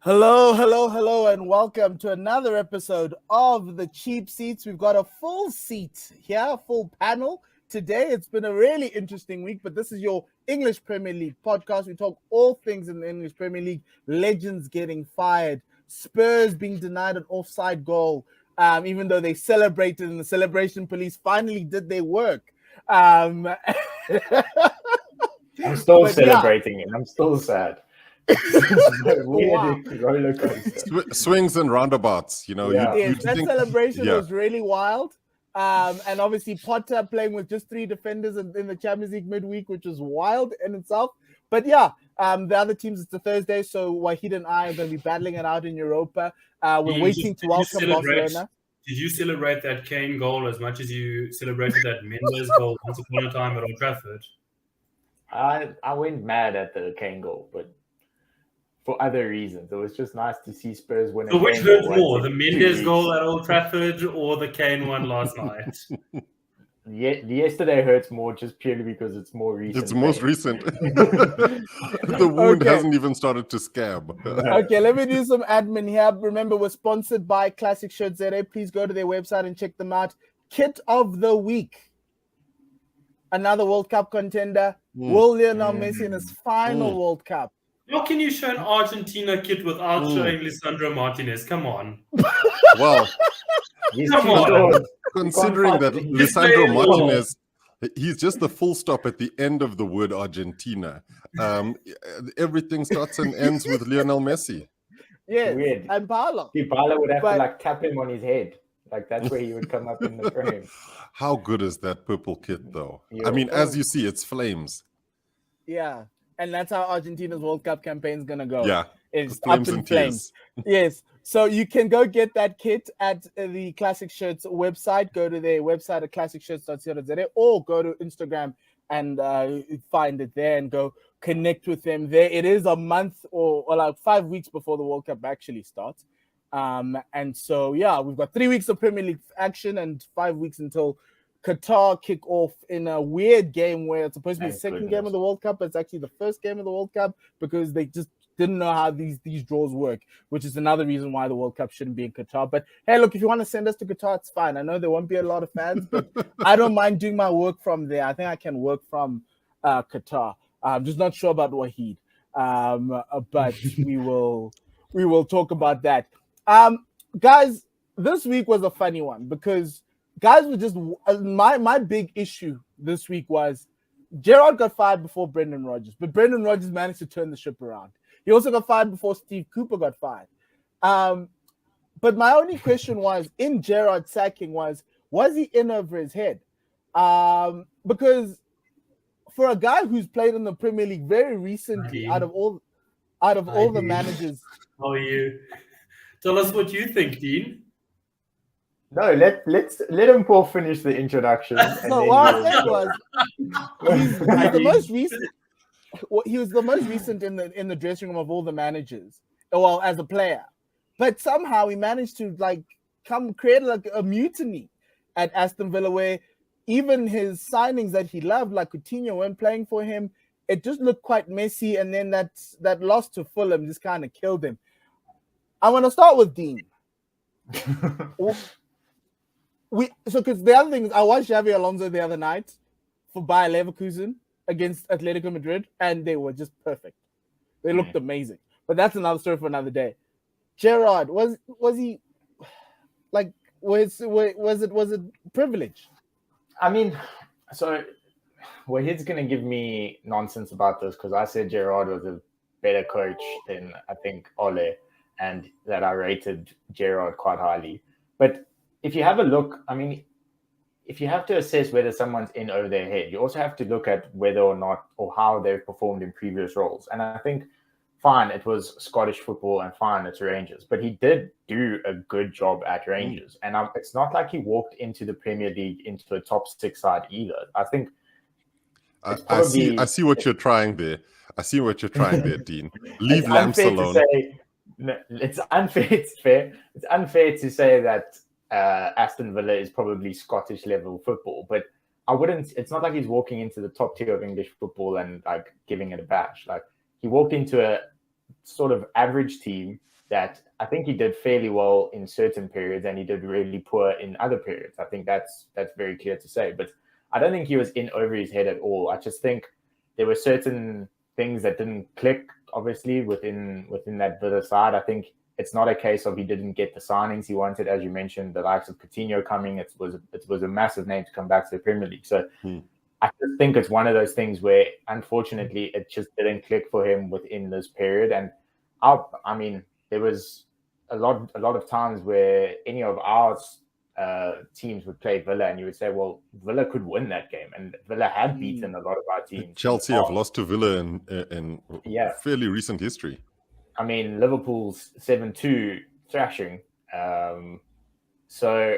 Hello, hello, hello, and welcome to another episode of the Cheap Seats. We've got a full seat here, full panel. Today, it's been a really interesting week, but this is your English Premier League podcast. We talk all things in the English Premier League, legends getting fired, Spurs being denied an offside goal, even though they celebrated and the celebration police finally did their work. I'm still celebrating it. I'm still sad. Weird roller coaster. Swings and roundabouts, that celebration was really wild. And obviously Potter playing with just 3 defenders in the Champions League midweek, which is wild in itself. But the other teams, it's a Thursday, so Wahid and I are going to be battling it out in Europa. We're waiting to welcome Barcelona. Did you celebrate that Kane goal as much as you celebrated that Mendes goal once upon a time at Old Trafford? I went mad at the Kane goal, but for other reasons. It was just nice to see Spurs win. So which hurt more, the Mendes goal at Old Trafford or the Kane one last night? Yesterday hurts more just purely because it's more recent. It's most recent. The wound hasn't even started to scab. Okay, let me do some admin here. Remember, we're sponsored by Classic Shirts ZA. Please go to their website and check them out. Kit of the week. Another World Cup contender. Will Lionel Messi in his final World Cup? How can you show an Argentina kit without showing Lisandro Martinez? Come on. Well, on. Considering that Lisandro Martinez, he's just the full stop at the end of the word Argentina. Everything starts and ends with Lionel Messi. Yes, weird. And Paolo. Paolo would have to tap him on his head. That's where he would come up in the frame. How good is that purple kit, though? I mean, as you see, it's flames. Yeah. And that's how Argentina's World Cup campaign is going to go. Yeah. It's up in flames. Yes. So you can go get that kit at the Classic Shirts website. Go to their website at classicshirts.co.za or go to Instagram and find it there and go connect with them there. It is a month or like 5 weeks before the World Cup actually starts. And so, we've got 3 weeks of Premier League action and 5 weeks until Qatar kick off in a weird game where it's supposed to be the second game of the World Cup, but it's actually the first game of the World Cup because they just didn't know how these draws work, which is another reason why the World Cup shouldn't be in Qatar. But hey, look, if you want to send us to Qatar, it's fine. I know there won't be a lot of fans, but I don't mind doing my work from there. I think I can work from Qatar. I'm just not sure about Wahid, but we will talk about that. Guys, this week was a funny one because guys were just my big issue this week was Gerrard got fired before Brendan Rodgers, but Brendan Rodgers managed to turn the ship around. He also got fired before Steve Cooper got fired. But my only question was in Gerrard's sacking was he in over his head? Because for a guy who's played in the Premier League very recently, out of all the managers, how are you? Tell us what you think, Dean. No, let him Paul finish the introduction. So what I said was he's the most recent. He was the most recent in the dressing room of all the managers. Well, as a player, but somehow he managed to create a mutiny at Aston Villa, where even his signings that he loved, like Coutinho, weren't playing for him. It just looked quite messy, and then that loss to Fulham just kind of killed him. I want to start with Dean. Because the other thing is, I watched Xavi Alonso the other night for Bayer Leverkusen against Atletico Madrid, and they were just perfect. They looked amazing. But that's another story for another day. Gerrard, was he like was it privilege? I mean, so he's gonna give me nonsense about this because I said Gerrard was a better coach than I think Ole, and that I rated Gerrard quite highly. But if you have a look, I mean, if you have to assess whether someone's in over their head, you also have to look at whether or not or how they've performed in previous roles. And I think, fine, it was Scottish football and fine, it's Rangers. But he did do a good job at Rangers. And it's not like he walked into the Premier League into a top 6 side either. I think I see what you're trying there. Dean. Leave Lamps alone. It's unfair to say that Aston Villa is probably Scottish level football, but it's not like he's walking into the top tier of English football and like giving it a bash. Like he walked into a sort of average team that I think he did fairly well in certain periods and he did really poor in other periods. I think that's very clear to say. But I don't think he was in over his head at all. I just think there were certain things that didn't click, obviously, within that Villa side. I think it's not a case of he didn't get the signings he wanted, as you mentioned, the likes of Coutinho coming. It was a massive name to come back to the Premier League. So I just think it's one of those things where, unfortunately, it just didn't click for him within this period. And I mean, there was a lot of times where any of our teams would play Villa, and you would say, well, Villa could win that game, and Villa had beaten a lot of our teams. Chelsea have lost to Villa in fairly recent history. I mean, Liverpool's 7-2 thrashing. So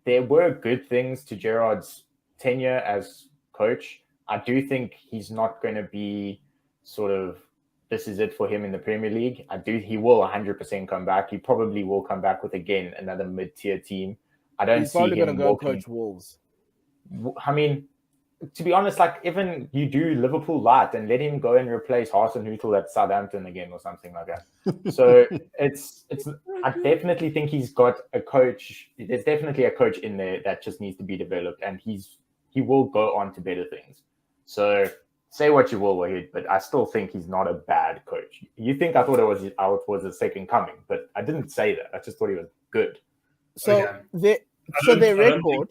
there were good things to Gerrard's tenure as coach. I do think he's not going to be sort of, this is it for him in the Premier League. He will 100% come back. He probably will come back with, again, another mid-tier team. I don't He's see probably him going to go walking. coach Wolves. I mean, to be honest, like, even you do Liverpool light and let him go and replace Hasenhüttl at Southampton again or something like that. So I definitely think he's got a coach. There's definitely a coach in there that just needs to be developed, and he will go on to better things. So say what you will, Wahid, but I still think he's not a bad coach. You think I thought it was a second coming, but I didn't say that. I just thought he was good. So their record.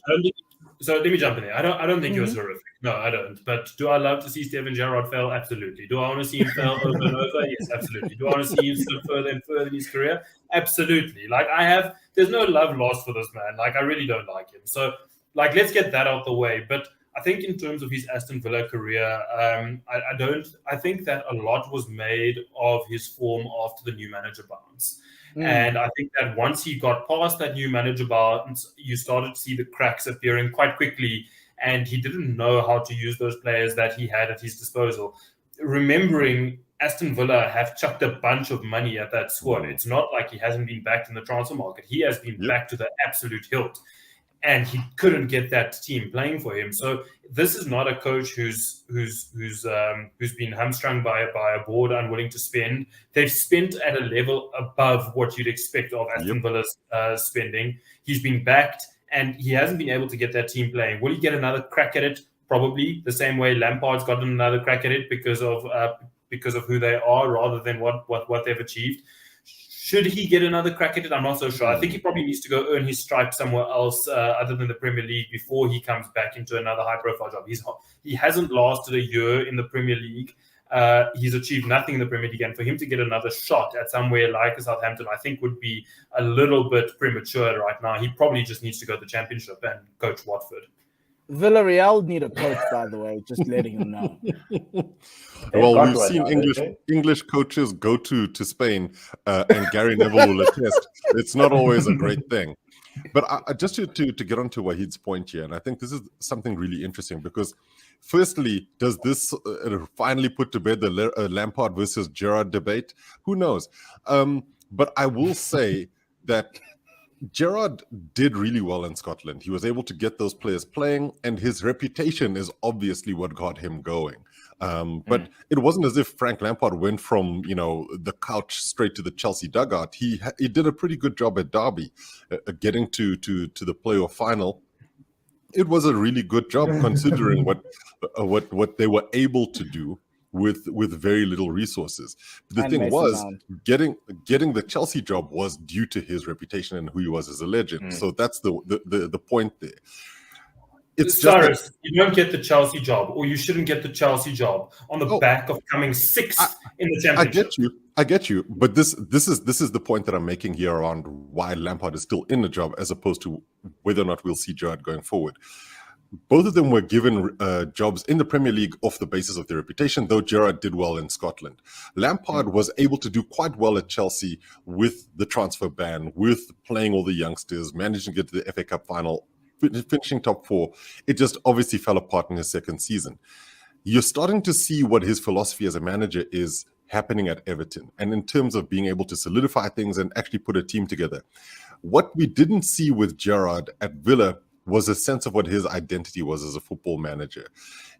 So let me jump in there. I don't think he was horrific. No, I don't. But do I love to see Steven Gerrard fail? Absolutely. Do I want to see him fail over and over? Yes, absolutely. Do I want to see him slip further and further in his career? Absolutely. Like, there's no love lost for this man. Like, I really don't like him. So, like, let's get that out the way. But I think in terms of his Aston Villa career, I think that a lot was made of his form after the new manager bounce. And I think that once he got past that new manager bounce, you started to see the cracks appearing quite quickly, and he didn't know how to use those players that he had at his disposal. Remembering Aston Villa have chucked a bunch of money at that squad. It's not like he hasn't been backed in the transfer market. He has been backed to the absolute hilt, and he couldn't get that team playing for him. So this is not a coach who's been hamstrung by a board, unwilling to spend. They've spent at a level above what you'd expect of Aston Villa's spending. He's been backed, and he hasn't been able to get that team playing. Will he get another crack at it? Probably the same way Lampard's gotten another crack at it because of who they are rather than what they've achieved. Should he get another crack at it? I'm not so sure. I think he probably needs to go earn his stripes somewhere else other than the Premier League before he comes back into another high-profile job. He hasn't lasted a year in the Premier League. He's achieved nothing in the Premier League. And for him to get another shot at somewhere like Southampton, I think would be a little bit premature right now. He probably just needs to go to the Championship and coach Watford. Villarreal need a coach, by the way, just letting him know. Well, we've seen English coaches go to Spain, and Gary Neville will attest. It's not always a great thing. But just to get on to Wahid's point here, and I think this is something really interesting because, firstly, does this finally put to bed the Lampard versus Gerrard debate? Who knows? But I will say that Gerrard did really well in Scotland. He was able to get those players playing, and his reputation is obviously what got him going. But it wasn't as if Frank Lampard went from the couch straight to the Chelsea dugout. He did a pretty good job at Derby, getting to the playoff final. It was a really good job considering what they were able to do with very little resources. The thing was, getting the Chelsea job was due to his reputation and who he was as a legend. So that's the point there. It's Cyrus, just you don't get the Chelsea job, or you shouldn't get the Chelsea job on the back of coming sixth in the Championship. I get you, but this is the point that I'm making here around why Lampard is still in the job, as opposed to whether or not we'll see Gerrard going forward. Both of them were given jobs in the Premier League off the basis of their reputation, though Gerrard did well in Scotland. Lampard was able to do quite well at Chelsea with the transfer ban, with playing all the youngsters, managing to get to the FA Cup final, finishing top 4. It just obviously fell apart in his second season. You're starting to see what his philosophy as a manager is happening at Everton, and in terms of being able to solidify things and actually put a team together. What we didn't see with Gerrard at Villa was a sense of what his identity was as a football manager.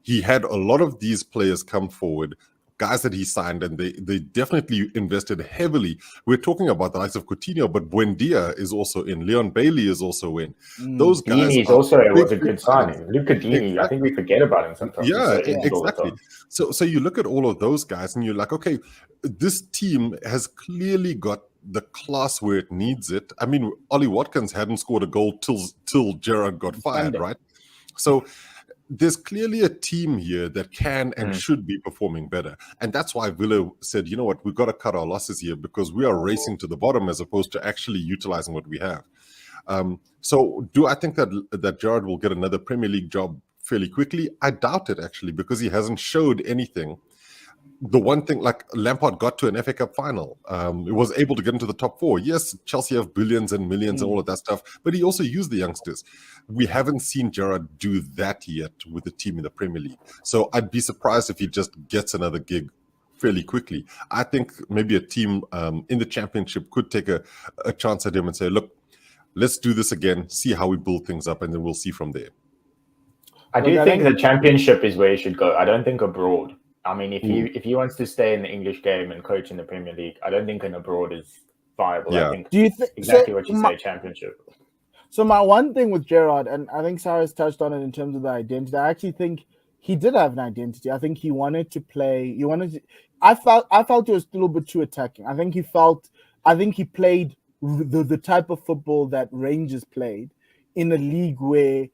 He had a lot of these players come forward, guys that he signed, and they definitely invested heavily. We're talking about the likes of Coutinho, but Buendia is also in. Leon Bailey is also in. Those guys Dini's are also big, was a good signing. Luca Dini, I think we forget about him sometimes. Yeah, He's so exactly. So you look at all of those guys, and you're like, okay, this team has clearly got the class where it needs it. I mean, Ollie Watkins hadn't scored a goal till Gerrard got fired, right? So there's clearly a team here that can and should be performing better. And that's why Villa said, you know what, we've got to cut our losses here because we are racing to the bottom as opposed to actually utilizing what we have. So do I think that Gerrard will get another Premier League job fairly quickly? I doubt it, actually, because he hasn't showed anything. The one thing, like Lampard got to an FA Cup final. He was able to get into the top 4. Yes, Chelsea have billions and millions and all of that stuff, but he also used the youngsters. We haven't seen Gerrard do that yet with the team in the Premier League. So I'd be surprised if he just gets another gig fairly quickly. I think maybe a team in the Championship could take a chance at him and say, look, let's do this again, see how we build things up, and then we'll see from there. I do think the Championship is where he should go. I don't think abroad. I mean, if he wants to stay in the English game and coach in the Premier League, I don't think an abroad is viable. Yeah. I think do you think exactly what you say, Championship. So my one thing with Gerrard, and I think Sarah's touched on it in terms of the identity, I actually think he did have an identity. I think he wanted to play. I felt it was a little bit too attacking. I think he played the type of football that Rangers played in a league where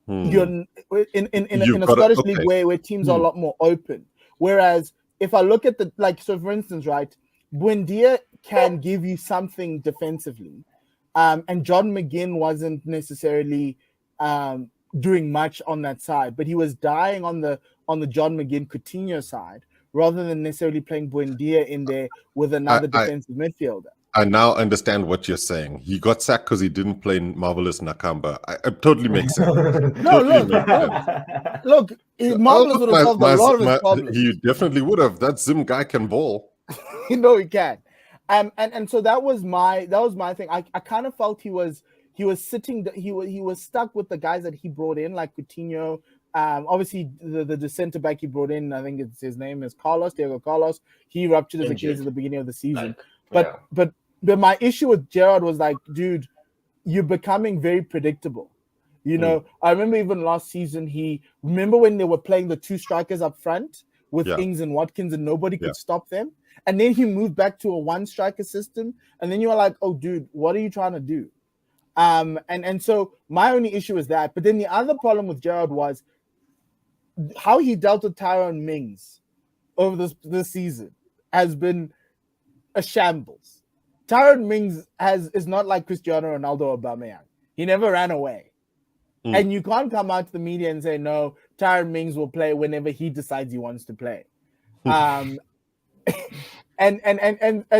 you're in a Scottish league where teams are a lot more open. Whereas if I look at so for instance, right, Buendia can give you something defensively, and John McGinn wasn't necessarily doing much on that side, but he was dying on the John McGinn Coutinho side rather than necessarily playing Buendia in there with another defensive midfielder. I now understand what you're saying. He got sacked because he didn't play Marvelous Nakamba. It totally makes sense. Look, Marvelous would have solved a lot of his problems. He definitely would have. That Zim guy can ball. He can. And so that was my thing. I kind of felt he was stuck with the guys that he brought in, like Coutinho. Obviously the center back he brought in, I think his name is Diego Carlos. He ruptured his Achilles at the beginning of the season. But my issue with Gerrard was like, dude, you're becoming very predictable. You know, I remember even last season, remember when they were playing the 2 strikers up front with Ings and Watkins and nobody could stop them? And then he moved back to a 1 striker system. And then you were like, oh, dude, what are you trying to do? And so my only issue is that. But then the other problem with Gerrard was how he dealt with Tyrone Mings over this season has been a shambles. Tyrone Mings is not like Cristiano Ronaldo or Aubameyang. He never ran away. And you can't come out to the media and say, no, Tyrone Mings will play whenever he decides he wants to play. And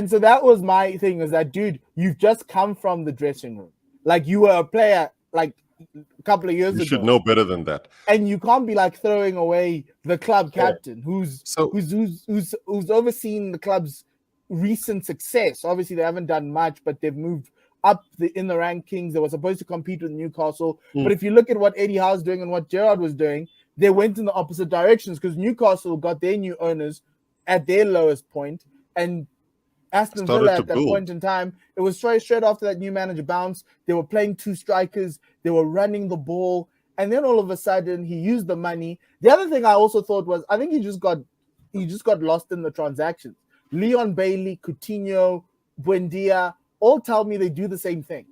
so that was my thing, is that, dude, you've just come from the dressing room. Like, you were a player like a couple of years ago. You should know better than that. And you can't be like throwing away the club captain who's overseen the club's recent success. Obviously, they haven't done much, but they've moved up in the rankings. They were supposed to compete with Newcastle. But if you look at what Eddie Howe's doing and what Gerrard was doing, they went in the opposite directions, because Newcastle got their new owners at their lowest point, and Aston Villa at that point in time, it was straight after that new manager bounced. They were playing 2 strikers. They were running the ball. And then all of a sudden, he used the money. The other thing I also thought was, I think he just got lost in the transactions. Leon Bailey, Coutinho, Buendia, all tell me they do the same thing.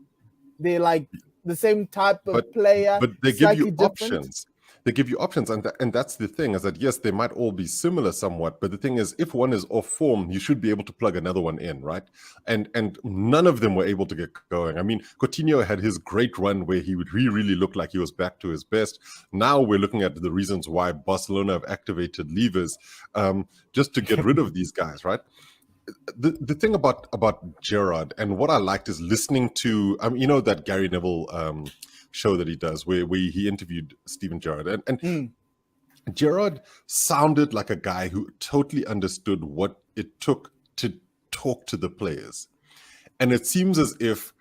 They're like the same type of player. But they give you options. They give you options, and that's the thing, is that, yes, they might all be similar somewhat, but the thing is, if one is off form, you should be able to plug another one in, right? And none of them were able to get going. I mean, Coutinho had his great run where he really looked like he was back to his best. Now we're looking at the reasons why Barcelona have activated levers just to get rid of these guys, right? The thing about Gerrard, and what I liked, is listening to that Gary Neville show that he does where he interviewed Steven Gerrard, and Gerrard sounded like a guy who totally understood what it took to talk to the players. And it seems as if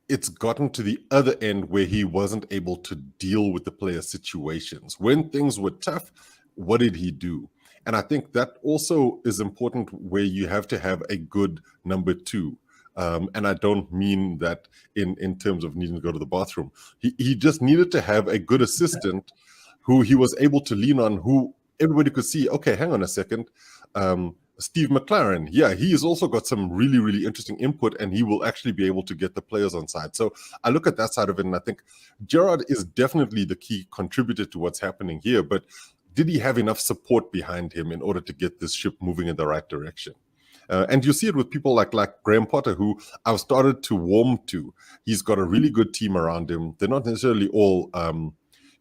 it's gotten to the other end where he wasn't able to deal with the player situations. When things were tough, what did he do? And I think that also is important, where you have to have a good number two. And I don't mean that in terms of needing to go to the bathroom. He just needed to have a good assistant who he was able to lean on, who everybody could see, okay, hang on a second. Steve McLaren, yeah, he has also got some really, really interesting input, and he will actually be able to get the players on side. So I look at that side of it, and I think Gerrard is definitely the key contributor to what's happening here. But did he have enough support behind him in order to get this ship moving in the right direction? And you see it with people like Graham Potter, who I've started to warm to. He's got a really good team around him. They're not necessarily all,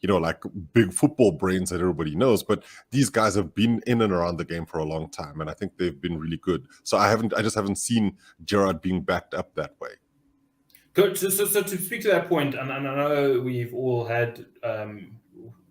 like big football brains that everybody knows, but these guys have been in and around the game for a long time, and I think they've been really good. So I just haven't seen Gerrard being backed up that way. Good. So to speak to that point, and I know we've all had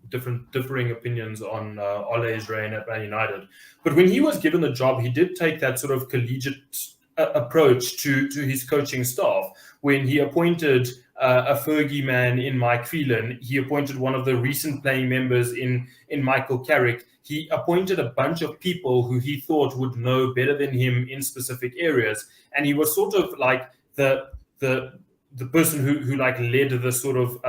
differing opinions on Ole's reign at Man United, but when he was given the job, he did take that sort of collegiate approach to his coaching staff. When he appointed a Fergie man in Mike Phelan, he appointed one of the recent playing members in Michael Carrick. He appointed a bunch of people who he thought would know better than him in specific areas, and he was sort of like the person who like led the sort of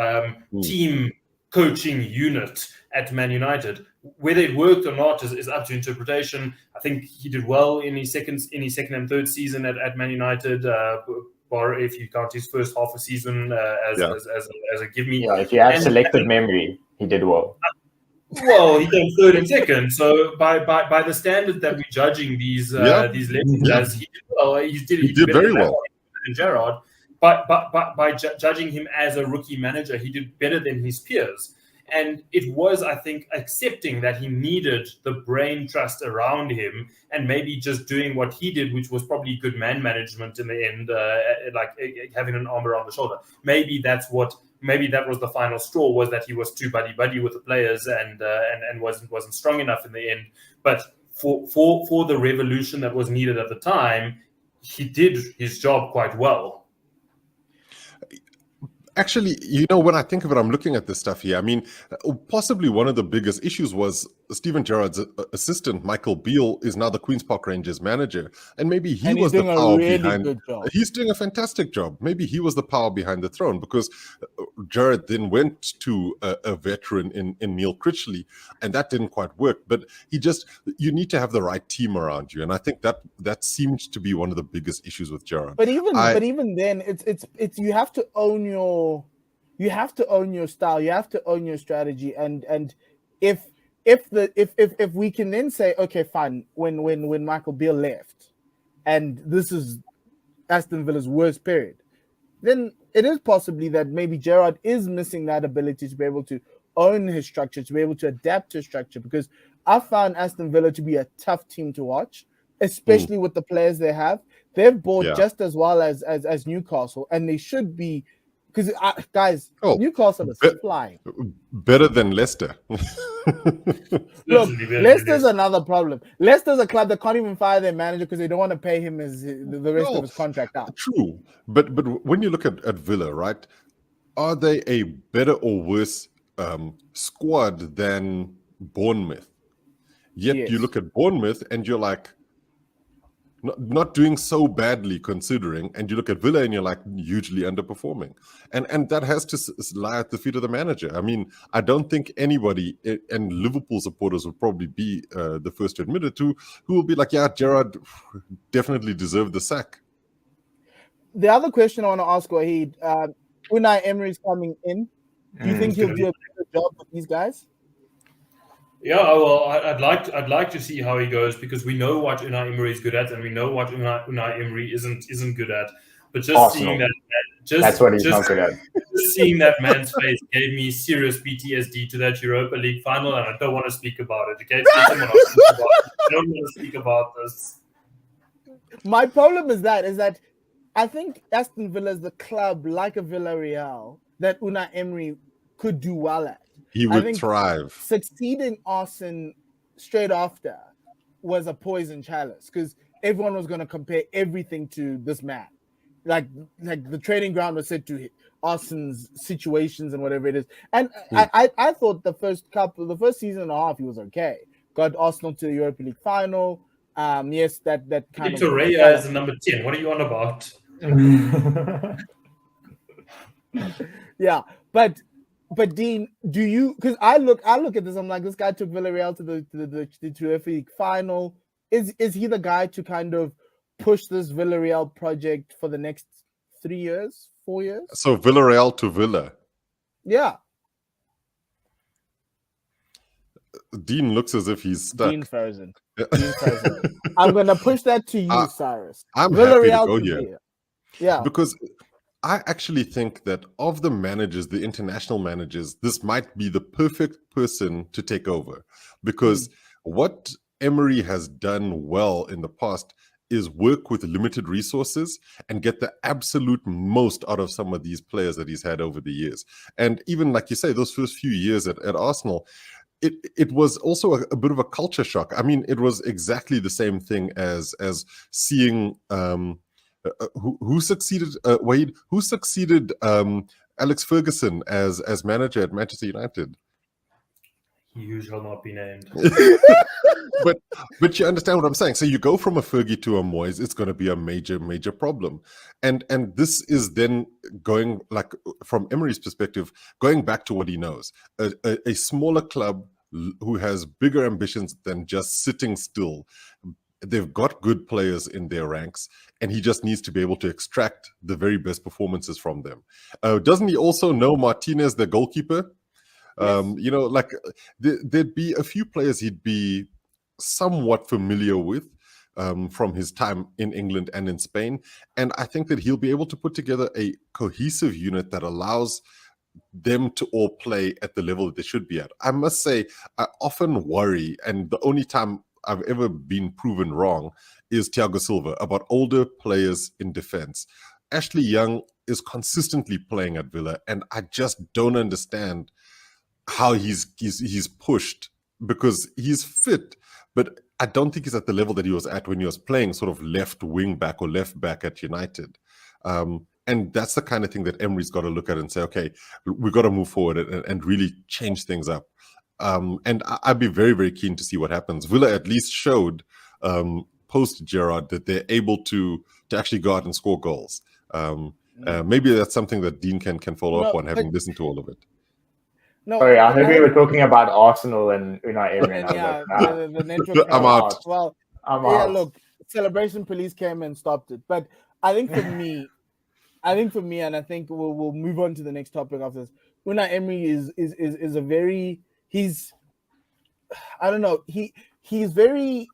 team coaching unit at Man United. Whether it worked or not is up to interpretation. I think he did well in his second and third season at Man United, or if you count his first half a season as a give me. Yeah, if you have selective memory, he did well. Well, he came third and second. So by the standard that we're judging these legends as, he did well. He did very well. Than Gerrard. But by judging him as a rookie manager, he did better than his peers. And it was, I think, accepting that he needed the brain trust around him, and maybe just doing what he did, which was probably good man management in the end, like having an arm around the shoulder. Maybe that was the final straw, was that he was too buddy with the players and wasn't strong enough in the end. But for the revolution that was needed at the time, he did his job quite well. Actually, when I think of it, I'm looking at this stuff here. I mean, possibly one of the biggest issues was Steven Gerrard's assistant, Michael Beale, is now the Queen's Park Rangers manager. And maybe he was the power behind. He's doing a fantastic job. Maybe he was the power behind the throne, because Gerrard then went to a veteran in Neil Critchley, and that didn't quite work. But you need to have the right team around you. And I think that seems to be one of the biggest issues with Gerrard. But even then, it's you have to own your style, you have to own your strategy, and if we can then say, okay, fine, when Michael Beale left, and this is Aston Villa's worst period, then it is possibly that maybe Gerrard is missing that ability to be able to own his structure, to be able to adapt to structure, because I found Aston Villa to be a tough team to watch, especially with the players they have. They've bought just as well as Newcastle, and they should be. Because, guys, Newcastle is flying. Better than Leicester. Look, Leicester's another problem. Leicester's a club that can't even fire their manager because they don't want to pay him the rest of his contract out. True. But when you look at Villa, right, are they a better or worse squad than Bournemouth? Yet you look at Bournemouth and you're like, not doing so badly considering, and you look at Villa and you're like hugely underperforming, and that has to lie at the feet of the manager. I mean, I don't think anybody, and Liverpool supporters would probably be the first to admit it to, who will be like, yeah, Gerrard definitely deserved the sack. The other question I want to ask Wahid, Unai Emery's coming in. Do you think he'll do a better job with these guys? Yeah, well, I'd like to see how he goes, because we know what Unai Emery is good at, and we know what Unai Emery isn't good at. But just Arsenal. Seeing that, that's what he's not good at. Just seeing that man's face gave me serious PTSD to that Europa League final, and I don't want to speak about it. Okay, someone else speak about it. I don't want to speak about this. My problem is that I think Aston Villa is the club, like a Villarreal, that Unai Emery could do well at. He would thrive. Succeeding Arsenal straight after was a poison chalice, because everyone was going to compare everything to this man. Like the training ground was said to Arsenal's situations and whatever it is. And I thought the first season and a half he was okay. got Arsenal to the Europa League final. Yes, that kind of. Torreira is the number 10. What are you on about? Yeah, but Dean, do you? Because I look at this, I'm like, this guy took Villarreal to the UEFA League final. Is he the guy to kind of push this Villarreal project for the next 3 years, 4 years? So Villarreal to Villa. Yeah. Dean looks as if he's stuck. Dean frozen. I'm gonna push that to you, Cyrus. I'm happy to go here. Villa. Yeah. Because I actually think that of the managers, the international managers, this might be the perfect person to take over. Because what Emery has done well in the past is work with limited resources and get the absolute most out of some of these players that he's had over the years. And even like you say, those first few years at Arsenal, it was also a bit of a culture shock. I mean, it was exactly the same thing as seeing who succeeded Wade, who succeeded Alex Ferguson as manager at Manchester United. You shall not be named. But you understand what I'm saying. So you go from a Fergie to a Moyes, it's going to be a major problem. And this is then going, like, from Emery's perspective, going back to what he knows. A smaller club who has bigger ambitions than just sitting still. They've got good players in their ranks, and he just needs to be able to extract the very best performances from them. Doesn't he also know Martinez, the goalkeeper? Yes. You know, like there'd be a few players he'd be somewhat familiar with from his time in England and in Spain. And I think that he'll be able to put together a cohesive unit that allows them to all play at the level that they should be at. I must say, I often worry, and the only time I've ever been proven wrong is Thiago Silva, about older players in defense. Ashley Young is consistently playing at Villa, and I just don't understand how he's pushed, because he's fit, but I don't think he's at the level that he was at when he was playing sort of left wing back or left back at United. And that's the kind of thing that Emery's got to look at and say, okay, we've got to move forward and really change things up. And I'd be very, very keen to see what happens. Villa at least showed post Gerrard that they're able to actually go out and score goals. Maybe that's something that Dean can follow up on, having listened to all of it. No, sorry, I heard we were talking about Arsenal and Unai Emery. Yeah, the network. I'm out. Well, out. Look, Celebration Police came and stopped it. But I think for me, and I think we'll move on to the next topic after this. Unai Emery is a very he's very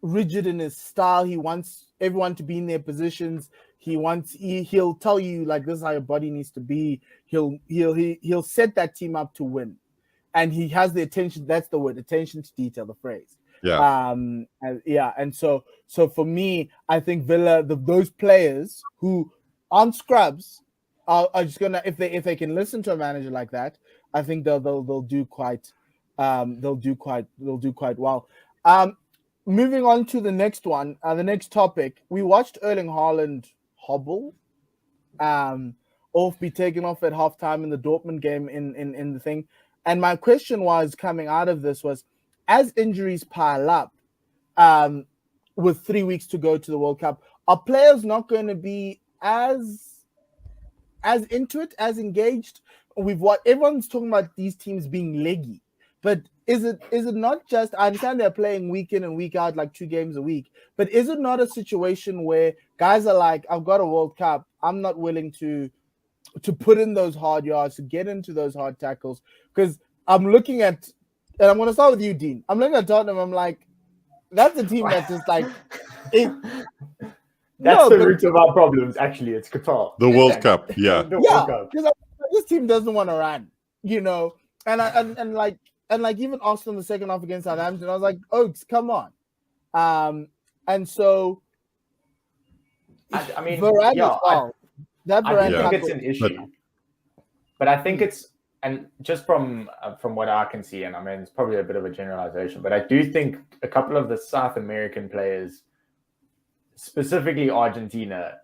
rigid in his style. He wants everyone to be in their positions. He'll tell you, like, this is how your body needs to be. He'll set that team up to win, and he has the attention. That's the word, attention to detail, the phrase. Yeah. And so for me, I think Villa, those players who aren't scrubs are just gonna, if they can listen to a manager like that, I think they'll do quite well. Moving on to the next one, the next topic, we watched Erling Haaland hobble, be taken off at halftime in the Dortmund game in the thing. And my question was, coming out of this, was, as injuries pile up, with 3 weeks to go to the World Cup, are players not going to be as into it, as engaged? Everyone's talking about these teams being leggy, but is it not just, I understand they're playing week in and week out, like 2 games a week, but is it not a situation where guys are like, I've got a World Cup, I'm not willing to put in those hard yards, to get into those hard tackles? Because I'm looking at, and I'm going to start with you, Dean. I'm looking at Tottenham, I'm like, that's a team that's just like, that's the root of our problems, actually. It's Qatar. The World Cup, yeah. World Cup. Because this team doesn't want to run, and like even Arsenal in the second half against Southampton, I was like, Oaks, come on. And so, I mean, Varane yeah, well. I think it's an issue, but I think it's, and just from what I can see, and I mean, it's probably a bit of a generalization, but I do think a couple of the South American players, specifically Argentina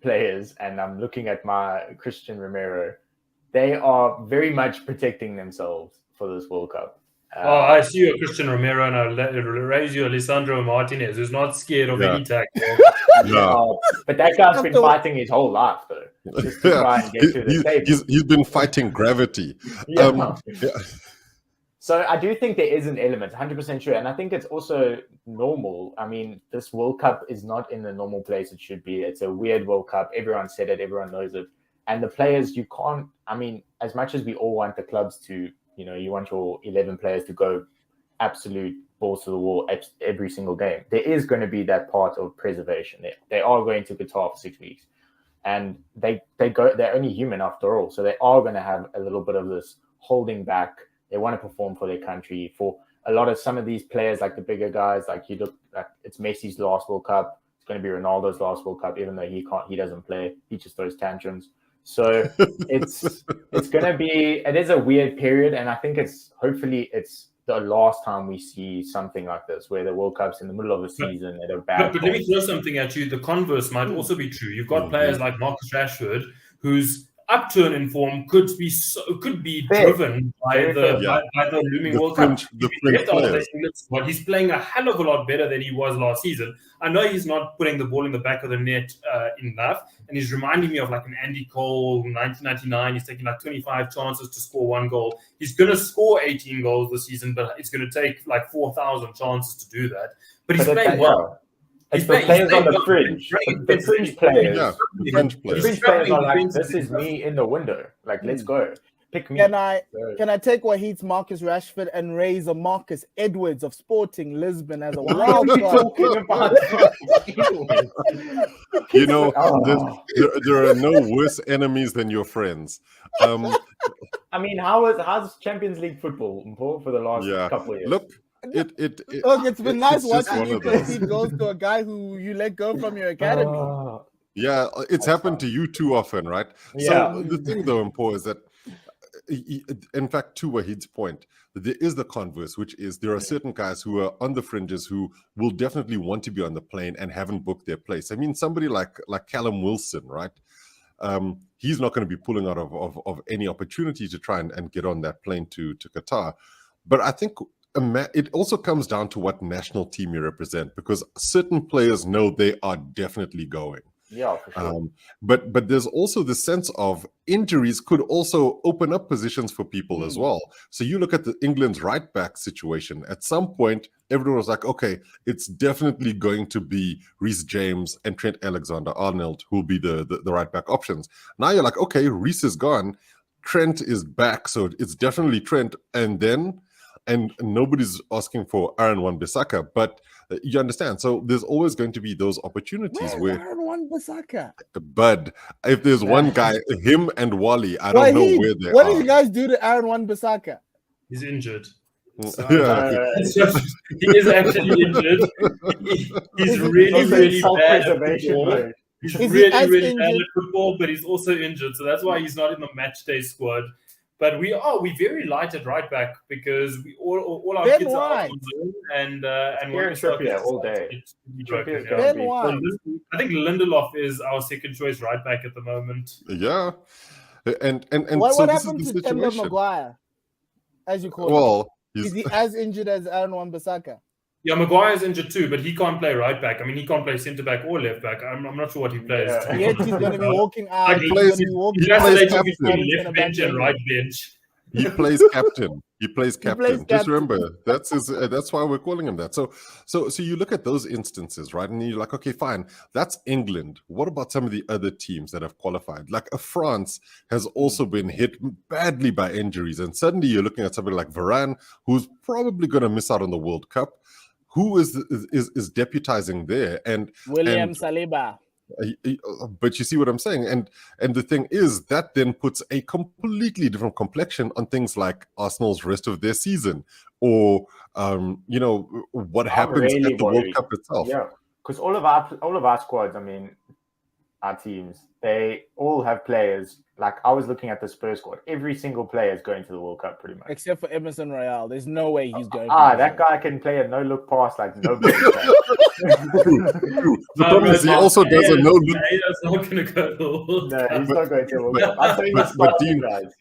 players, and I'm looking at my Christian Romero, they are very much protecting themselves for this World Cup. I see you, Christian Romero, and I'll raise you, Alessandro Martinez, who's not scared of any tackle. No, but that guy's been fighting his whole life, though, just to try and get to the table. He's been fighting gravity. So I do think there is an element, 100% sure. And I think it's also normal. I mean, this World Cup is not in the normal place it should be. It's a weird World Cup. Everyone said it. Everyone knows it. And the players, you can't, I mean, as much as we all want the clubs to, you know, you want your 11 players to go absolute balls to the wall every single game. There is going to be that part of preservation. They are going to Qatar for 6 weeks. And they're only human after all. So they are going to have a little bit of this holding back. They want to perform for their country. For a lot of some of these players, like the bigger guys, like you look like it's Messi's last World Cup. It's going to be Ronaldo's last World Cup, even though he doesn't play. He just throws tantrums. So it's going to be, it is a weird period. And I think hopefully it's the last time we see something like this, where the World Cup's in the middle of the season at a bad. But let me throw something at you. The converse might also be true. You've got players like Marcus Rashford, whose upturn in form could be driven by the looming World Cup. He's playing a hell of a lot better than he was last season. I know he's not putting the ball in the back of the net enough, and he's reminding me of like an Andy Cole 1999. He's taking like 25 chances to score 1 goal. He's going to score 18 goals this season, but it's going to take like 4,000 chances to do that. But he's playing well. It's the players on the fringe. The fringe players. Yeah, the fringe players are like, this is me in the window. Like, let's go. Pick me. Can I take Wahid's Marcus Rashford and raise a Marcus Edwards of Sporting Lisbon as a wild card? You know, there are no worse enemies than your friends. I mean, how's Champions League football for the last couple of years? Look, it's been nice watching you concede goals to a guy who you let go from your academy. Yeah, it's happened to you too often, right? Yeah. So the thing, though, Mpo, is that, in fact, to Wahid's point, there is the converse, which is there are certain guys who are on the fringes who will definitely want to be on the plane and haven't booked their place. I mean, somebody like Callum Wilson, right? He's not going to be pulling out of any opportunity to try and get on that plane to Qatar. But I think it also comes down to what national team you represent, because certain players know they are definitely going. Yeah, for sure. But there's also the sense of injuries could also open up positions for people as well. So you look at the England's right back situation. At some point, everyone was like, okay, it's definitely going to be Reece James and Trent Alexander-Arnold who will be the right back options. Now you're like, okay, Reece is gone, Trent is back, so it's definitely Trent, and nobody's asking for Aaron Wan-Bissaka, but you understand. So there's always going to be those opportunities where Aaron Wan-Bissaka? But if there's one guy, him and Wally, I don't know where they are. What did you guys do to Aaron Wan-Bissaka? He's injured. So, he is actually injured. He's really bad at football. He's really bad at football, but he's also injured. So that's why he's not in the match day squad. But we very light at right back because we all our kids are out on loan and Trippier all day. I think Lindelof is our second choice right back at the moment. Yeah, and what happened to Temba Maguire, as you call him? Is he as injured as Aaron Wan-Bissaka? Yeah, Maguire's injured too, but he can't play right back. I mean, he can't play centre back or left back. I'm not sure what he plays. Yeah. Yet he's going to be walking out. He plays captain. Left bench and right bench. He plays captain. He plays captain. Just remember, that's why we're calling him that. So you look at those instances, right? And you're like, okay, fine. That's England. What about some of the other teams that have qualified? Like France has also been hit badly by injuries. And suddenly you're looking at somebody like Varane, who's probably going to miss out on the World Cup. Who is deputizing there? And William Saliba. But you see what I'm saying? And the thing is, that then puts a completely different complexion on things like Arsenal's rest of their season, or what happens at the World Cup itself. Yeah, because all of our squads, I mean, our teams, they all have players. Like, I was looking at the Spurs squad. Every single player is going to the World Cup pretty much. Except for Emerson Royale. There's no way he's going. That guy can play a no-look pass like nobody can. True. The problem is he also does a no-look. He's not going to go to the World Cup. No, he's not going to the World Cup. I'm saying this about you guys.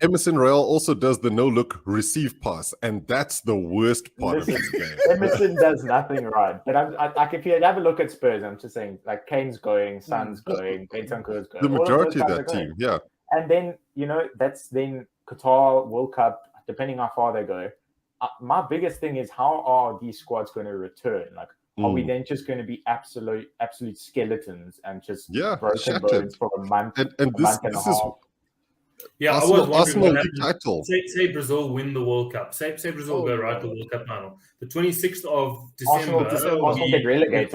Emerson Royal also does the no-look receive pass, and that's the worst part of this game. Emerson does nothing right. But if you have a look at Spurs, I'm just saying, like, Kane's going, Son's going, Bentancur's going. The majority of that team, yeah. And then, that's then Qatar, World Cup, depending how far they go. My biggest thing is, how are these squads going to return? Like, are we then just going to be absolute skeletons and just broken bones for a month, and a month and a half? Yeah, Arsenal, I was wondering title. Say Brazil win the World Cup. Say Brazil go right to the World Cup final. The 26th of December. Arsenal get relegated.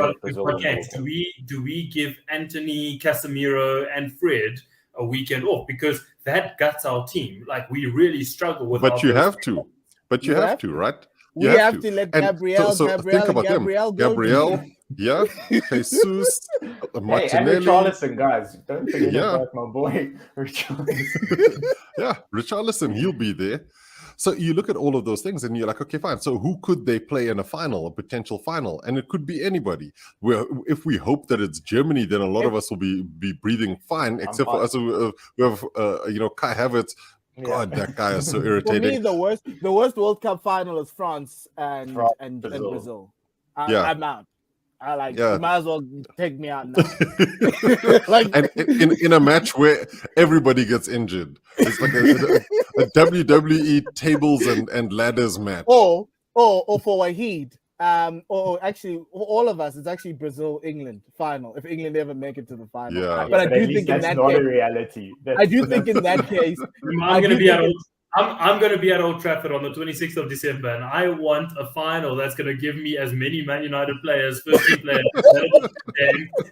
Do we give Anthony, Casemiro, and Fred a weekend off, because that guts our team? Like, we really struggle with. But you have to. You have to, right? We have to let Gabriel. Think about Gabriel them. Gabriel, yeah, Jesus, Martinelli. And Richarlison, guys. Don't forget about my boy Richarlison. Yeah, Richarlison, he'll be there. So you look at all of those things and you're like, okay, fine. So who could they play in a potential final? And it could be anybody. If we hope that it's Germany, then a lot of us will be breathing fine, except for us who have, Kai Havertz. God, that guy is so irritating. For me, the worst World Cup final is France and Brazil. I'm out. You might as well take me out now. And in a match where everybody gets injured, it's like a WWE tables and ladders match. Or for Wahid. Or actually, all of us, it's actually Brazil-England final, if England ever make it to the final. Yeah. But I do think in that not case, a reality. I do think in that case, I'm going to be at Old Trafford on the 26th of December, and I want a final that's going to give me as many Man United players, first-team players,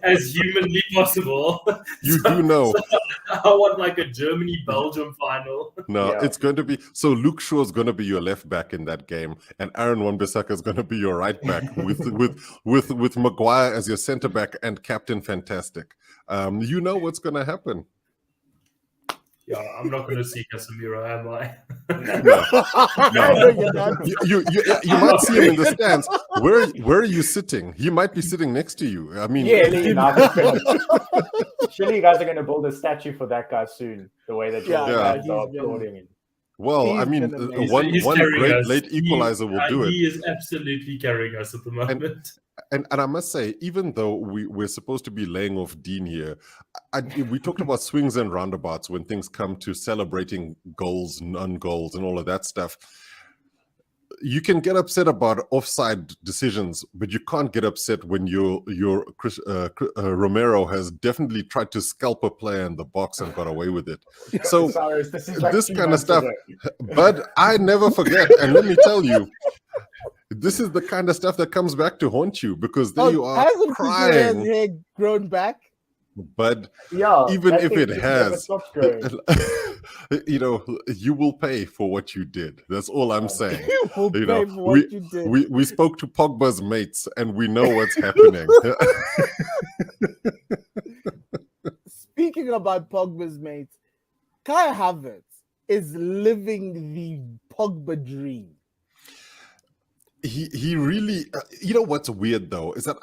as humanly possible. You do know. I want like a Germany-Belgium final. No, it's going to be... So Luke Shaw is going to be your left back in that game, and Aaron Wan-Bissaka is going to be your right back with Maguire as your centre back and Captain Fantastic. You know what's going to happen. Yeah, I'm not going to see Casemiro, am I? No. You might see him in the stands. Where are you sitting? He might be sitting next to you. I mean, surely you guys are going to build a statue for that guy soon. The way that guys are applauding him. Well, I mean, one great late equalizer will do it. He is absolutely carrying us at the moment. And I must say, even though we're supposed to be laying off Dean here, we talked about swings and roundabouts when things come to celebrating goals, non-goals, and all of that stuff. You can get upset about offside decisions, but you can't get upset when your Romero has definitely tried to scalp a player in the box and got away with it. So this kind of stuff. But I never forget, and let me tell you, this is the kind of stuff that comes back to haunt you, because there you are crying. His hair grown back? But even if it has, you will pay for what you did. That's all I'm saying. You will pay for what you did. We spoke to Pogba's mates, and we know what's happening. Speaking about Pogba's mates, Kai Havertz is living the Pogba dream. He really, what's weird though is that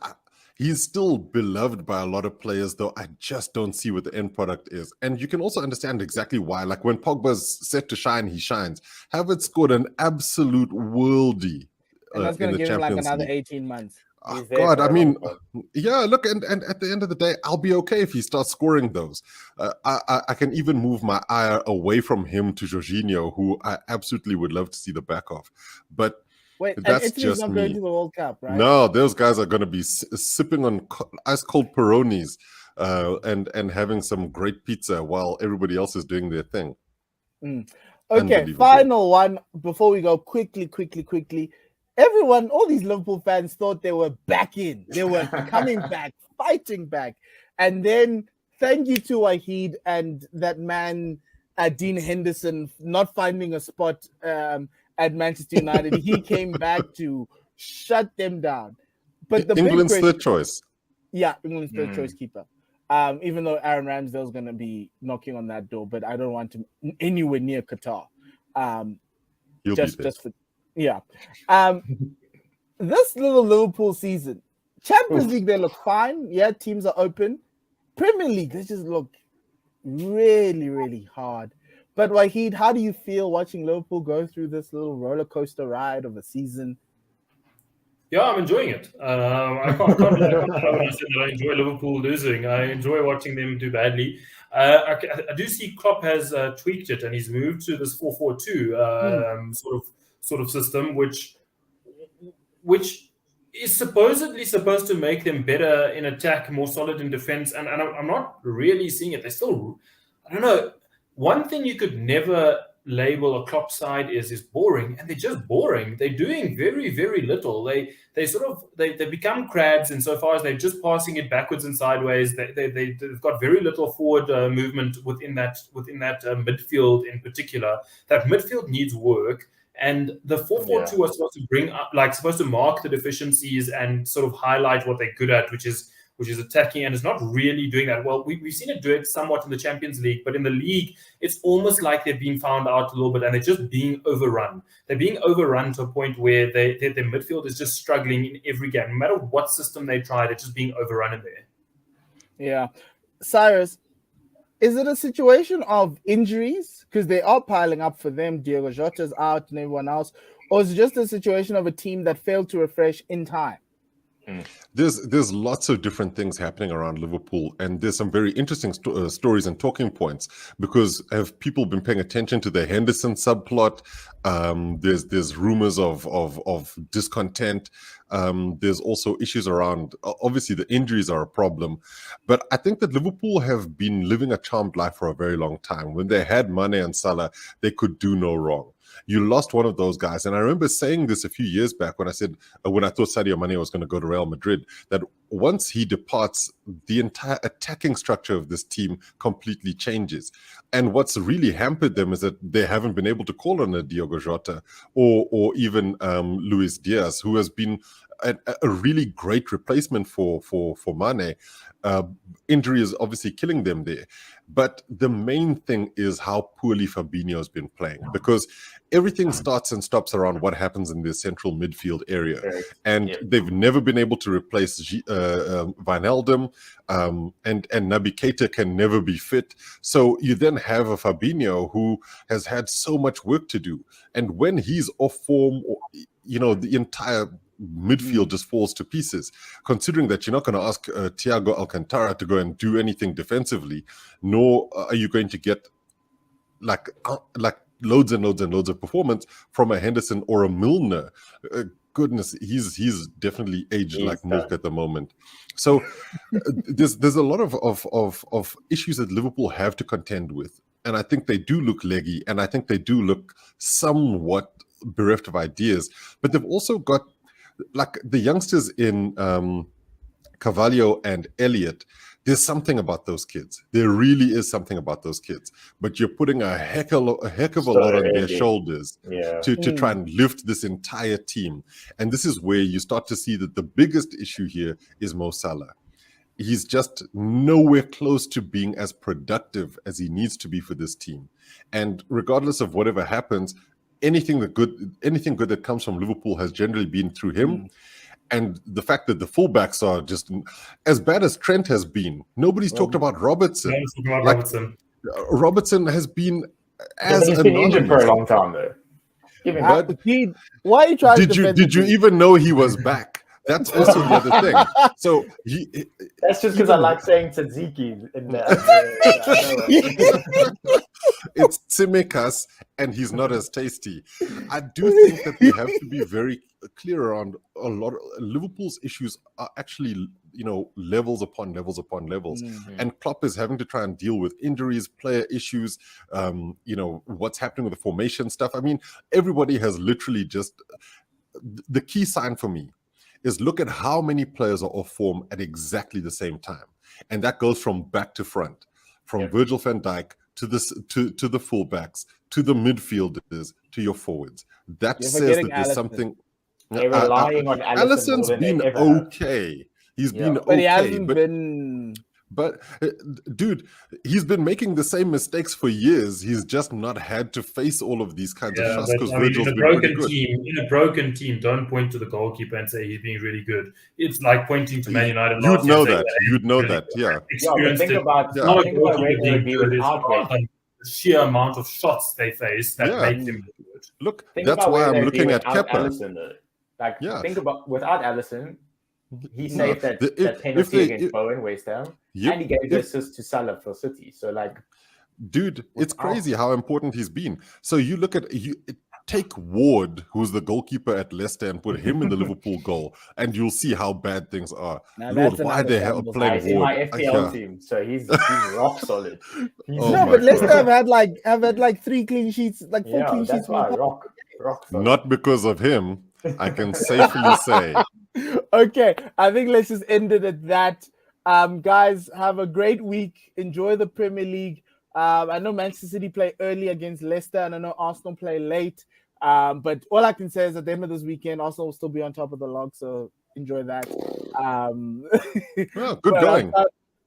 he's still beloved by a lot of players, though I just don't see what the end product is. And you can also understand exactly why. Like when Pogba's set to shine, he shines. Havertz scored an absolute worldie. And that's going to give him like another 18 months. Oh, God, I mean, look, and at the end of the day, I'll be okay if he starts scoring those. I can even move my eye away from him to Jorginho, who I absolutely would love to see the back of. But wait, that's Italy's just not me. going to the World Cup, right? No, those guys are going to be sipping on ice cold Peronis and having some great pizza while everybody else is doing their thing. Okay, final one before we go quickly. Everyone, all these Liverpool fans thought they were back in. They were coming back, fighting back. And then thank you to Wahid and that man, Dean Henderson, not finding a spot at Manchester United. He came back to shut them down. But the England's third choice. Yeah, England's third choice keeper. Even though Aaron Ramsdale's going to be knocking on that door, but I don't want him anywhere near Qatar. Just for this little Liverpool season, Champions League, they look fine. Yeah, teams are open. Premier League, they just look really, really hard. But Wahid, how do you feel watching Liverpool go through this little roller coaster ride of a season? Yeah, I'm enjoying it. I can't lie when I said that I enjoy Liverpool losing. I enjoy watching them do badly. I do see Klopp has tweaked it, and he's moved to this 4-4-2 sort of system, which is supposedly supposed to make them better in attack, more solid in defense. And I'm not really seeing it. They're still, I don't know. One thing you could never label a Klopp side is boring, and they're just boring. They're doing very, very little. They become crabs insofar as they're just passing it backwards and sideways. They've got very little forward movement within that midfield in particular. That midfield needs work. And the 4-4-2 was supposed to bring up, supposed to mark the deficiencies and sort of highlight what they're good at, which is attacking, and it's not really doing that well. We've seen it do it somewhat in the Champions League, but in the league, it's almost like they've been found out a little bit, and they're just being overrun. They're being overrun to a point where their midfield is just struggling in every game. No matter what system they try, they're just being overrun in there. Yeah. Cyrus, is it a situation of injuries? Because they are piling up for them. Diogo Jota's out and everyone else. Or is it just a situation of a team that failed to refresh in time? There's lots of different things happening around Liverpool, and there's some very interesting stories and talking points, because have people been paying attention to the Henderson subplot? There's rumors of discontent. There's also issues around, obviously the injuries are a problem, but I think that Liverpool have been living a charmed life for a very long time. When they had Mane and Salah, they could do no wrong. You lost one of those guys. And I remember saying this a few years back when I said, when I thought Sadio Mane was going to go to Real Madrid, that once he departs, the entire attacking structure of this team completely changes. And what's really hampered them is that they haven't been able to call on a Diogo Jota or even Luis Diaz, who has been a really great replacement for Mane. Injury is obviously killing them there. But the main thing is how poorly Fabinho has been playing, because everything starts and stops around what happens in the central midfield area. And they've never been able to replace Wijnaldum, and Naby Keita can never be fit. So you then have a Fabinho who has had so much work to do. And when he's off form, the entire midfield just falls to pieces, considering that you're not going to ask Thiago Alcantara to go and do anything defensively, nor are you going to get like loads and loads and loads of performance from a Henderson or a Milner. Goodness, he's definitely aged like milk at the moment. So there's a lot of issues that Liverpool have to contend with, and I think they do look leggy, and I think they do look somewhat bereft of ideas, but they've also got, like, the youngsters in Carvalho and Elliott. There's something about those kids. There really is something about those kids. But you're putting a heck of a lot on their shoulders to try and lift this entire team. And this is where you start to see that the biggest issue here is Mo Salah. He's just nowhere close to being as productive as he needs to be for this team. And regardless of whatever happens, anything good that comes from Liverpool has generally been through him. And the fact that the fullbacks are just as bad as Trent has been, nobody's talked about Robertson. Robertson has been he's been injured for a long time though. Why are you trying to defend? Did you even know he was back? That's also the other thing. So that's just because I like saying tzatziki. It's Tsimikas, and he's not as tasty. I do think that we have to be very clear around a lot of Liverpool's issues are actually, levels upon levels upon levels. And Klopp is having to try and deal with injuries, player issues, what's happening with the formation stuff. I mean, everybody has literally just, the key sign for me is look at how many players are off form at exactly the same time. And that goes from back to front, from Virgil van Dijk to the fullbacks, to the midfielders, to your forwards. That says that there's something. They're relying on Alisson's been okay. He's been okay. But he hasn't been... But, dude, he's been making the same mistakes for years. He's just not had to face all of these kinds of shots because Virgil's been pretty good. In a broken team, don't point to the goalkeeper and say he's being really good. It's like pointing to Man United. You'd know that, yeah. But think about where they would be without Wade. sheer amount of shots they face that make them do it. Look, Think that's about why where I'm they'd be looking at without Kepa. Alisson, though. Like, Yeah. think about without Alisson, he No, saved that penalty against Bowen, West Ham, and he gave the assist to Salah for City. So, like, dude, it's crazy how important he's been. So you look at take Ward, who's the goalkeeper at Leicester, and put him in the Liverpool goal, and you'll see how bad things are. Now, Lord, that's why another the hell shambles. playing he's in Ward? my FPL team, so he's rock solid. Oh No, my but Leicester God. have had like 3 clean sheets, like 4 clean that's sheets. why rock solid. Not because of him, I can safely say. Okay, I think let's just end it at that. Guys, have a great week. Enjoy the Premier League. I know Manchester City play early against Leicester, and I know Arsenal play late. But all I can say is at the end of this weekend, Arsenal will still be on top of the log, so enjoy that. Well, good going.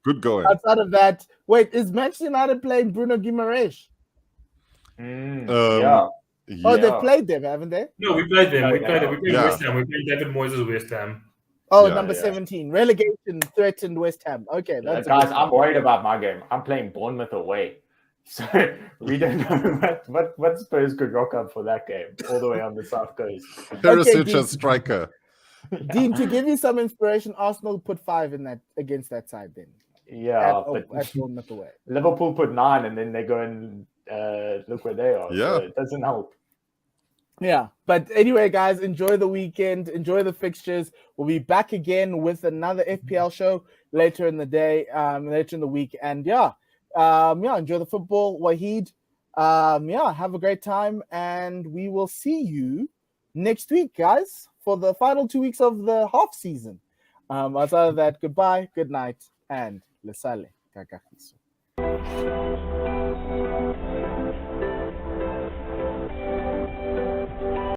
Good going. Outside of that, wait, is Manchester United playing Bruno Guimaraes? Yeah. Oh, they played them, haven't they? No, we played them. We played Yeah. West Ham. We played David Moyes' West Ham. Oh, Yeah, number 17. Relegation threatened West Ham. Okay, that's guys, I'm worried about my game. I'm playing Bournemouth away. So we don't know what Spurs could rock up for that game all the way on the south coast. Perisic as striker. Dean, to give you some inspiration, Arsenal put 5 in that against that side then. Yeah, at Bournemouth away. Liverpool put 9 and then they go and look where they are. Yeah. So it doesn't help. Yeah, but anyway, guys, enjoy the weekend, enjoy the fixtures. We'll be back again with another FPL show later in the day, later in the week, and enjoy the football, Wahid. Have a great time, and we will see you next week, guys, for the final 2 weeks of the half season. Outside of that, goodbye, good night, and lesale kakakiso.